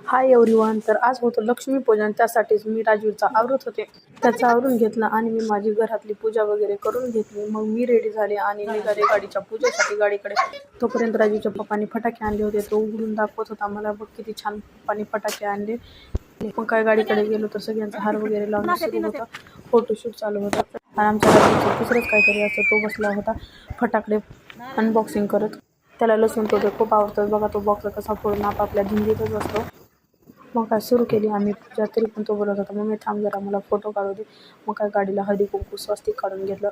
Hi everyone. तर आज होतं लक्ष्मीपूजन, त्यासाठीच मी राजवीरचा आवरत होते. त्याचं आवरून घेतलं आणि मी माझी घरातली पूजा वगैरे करून घेतली. मग मी रेडी झाले आणि निघाले गाडीच्या पूजेसाठी गाडीकडे. तोपर्यंत राजूच्या पप्पांनी फटाके आणले होते. तो उघडून दाखवत होता मला, बघ किती छान पप्पांनी फटाके आणले. मग काय गाडीकडे गेलो तर सगळ्यांचा हार वगैरे लावणं सुरू होतं, फोटोशूट चालू होतं. आणि आमच्या राजूचं दुसरंच काहीतरी असतं, तो बसला होता फटाकडे अनबॉक्सिंग करत. त्याला लसूण तो खूप आवडतं. बघा तो बॉक्स कसा फोडून आपापल्या धिंडीतच असतो. मग काय सुरू केली आम्ही पूजा, तरी पण तो बोलत होता मग मी थांब जरा मला फोटो काढू दे. मग काय गाडीला हळदी कुंकू स्वस्तिक काढून घेतलं.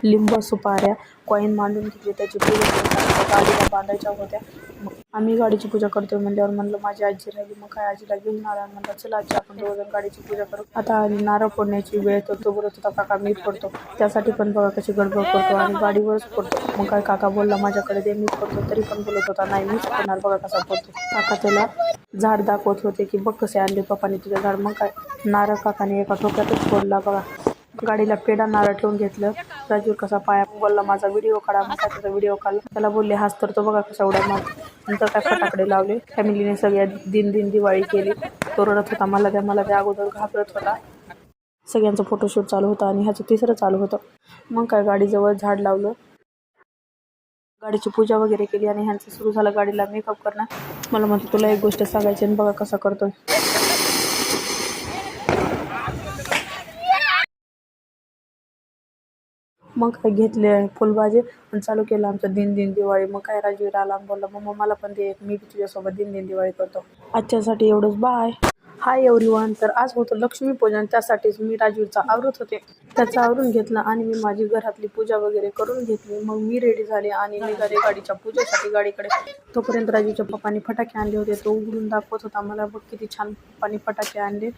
लिंब सुपाऱ्या कॉईन मांडून घेतली, त्याची पूजा गाडीला बांधायच्या होत्या. मग आम्ही गाडीची पूजा करतोय म्हणल्यावर म्हणलं माझी आजी राहिली. मग काय आजीला घेऊन आला. म्हणलं चला आजी आपण दोघं गाडीची पूजा करू. आता आली नारळ फोडण्याची वेळ, तर तो बोलत होता काका मी फोडतो. त्यासाठी पण बघा कशी गडबड करतो आणि गाडीवरच फोडतो. मग काय काका बोलला माझ्याकडे दे मीच फोडतो, तरी पण बोलत होता नाही मीच फोडणार, बघा कसा फोडतो. काका त्याला झाड दाखवत होते की बघ कसे आणले पप्पाने तुझं झाड. मग काय नारळ काकाने एका ठोक्यातच फोडला. बघा गाडीला पेढा नारळ ठेवून घेतलं. राजूर कसा पाया बोलला माझा व्हिडिओ काढा. मग काय त्याचा व्हिडिओ काढला. त्याला बोलले हाच तर तो बघा कसा उड्या मार. नंतर काय फटाकडे लावले. फॅमिलीने सगळ्या दिन दिवाळी केली. तो रडत होता मला द्या अगोदर घाबरत होता. सगळ्यांचं फोटोशूट चालू होतं आणि ह्याचं तिसरं चालू होतं. मग काय गाडीजवळ झाड लावलं, गाडीची पूजा वगैरे केली आणि ह्यांचं सुरू झालं गाडीला मेकअप करणं. मला म्हणतो तुला एक गोष्ट सांगायची आणि बघा कसा करतोय. मग काय घेतले फुलभाजी आणि चालू केलं आमचं दिन दिवाळी. मग काय राजवीर आला बोलला मम्मा मला पण दे एक, मी तुझ्यासोबत दिन दिवाळी करतो. आजच्यासाठी एवढंच, बाय. Hi everyone. तर आज होतं लक्ष्मीपूजन, त्यासाठीच मी राजवीरचा आवरत होते. त्याचं आवरून घेतलं आणि मी माझी घरातली पूजा वगैरे करून घेतली. मग मी रेडी झाले आणि निघाले गाडीच्या पूजेसाठी गाडीकडे. तोपर्यंत राजूच्या पप्पांनी फटाके आणले होते. तो उघडून दाखवत होता मला, बघ किती छान पप्पांनी फटाके आणले.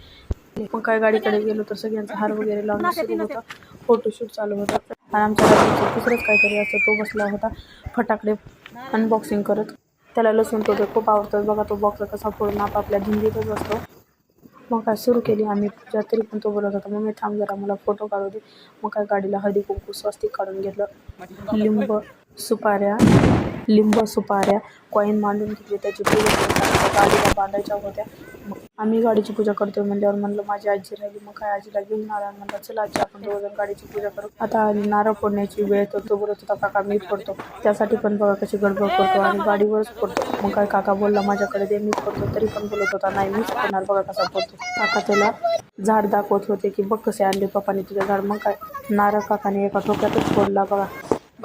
मग काय गाडीकडे गेलो तर सगळ्यांचा हार वगैरे लावणं सुरू होतं, फोटोशूट चालू होतं. आणि आमच्या राजूचं दुसरंच काहीतरी असतं, तो बसला होता फटाकडे अनबॉक्सिंग करत. त्याला लसूण तो खूप आवडतं. बघा तो बॉक्स कसा फोडून आपापल्या धिंडीतच असतो. मग काय सुरू केली आम्ही पूजा, तरी पण तो बोलत होता मग मी थांब जरा मला फोटो काढू दे. मग काय गाडीला हळदी कुंकू स्वस्तिक काढून घेतलं. लिंब सुपाऱ्या कॉईन मांडून घेतली, त्याची पूजा गाडीला बांधायच्या होत्या. मग आम्ही गाडीची पूजा करतोय म्हणल्यावर म्हणलं माझी आजी राहिली. मग काय आजीला घेऊन आला. म्हणलं चला आजी आपण दोघं गाडीची पूजा करू. आता आली नारळ फोडण्याची वेळ, तर तो बोलत होता काका मी फोडतो. त्यासाठी पण बघा कशी गडबड करतो आणि गाडीवरच फोडतो. मग काय काका बोलला माझ्याकडे दे मीच फोडतो, तरी पण बोलत होता नाही मीच फोडणार, बघा कसा फोडतो. काका त्याला झाड दाखवत होते की बघ कसे आणले पप्पाने तुझं झाड. मग काय नारळ काकाने एका ठोक्यातच फोडला. बघा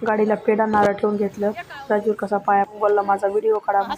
गाडीला पेढा नारळ ठेवून घेतलं. राजूर कसा पाया बोलला माझा व्हिडिओ काढा. मग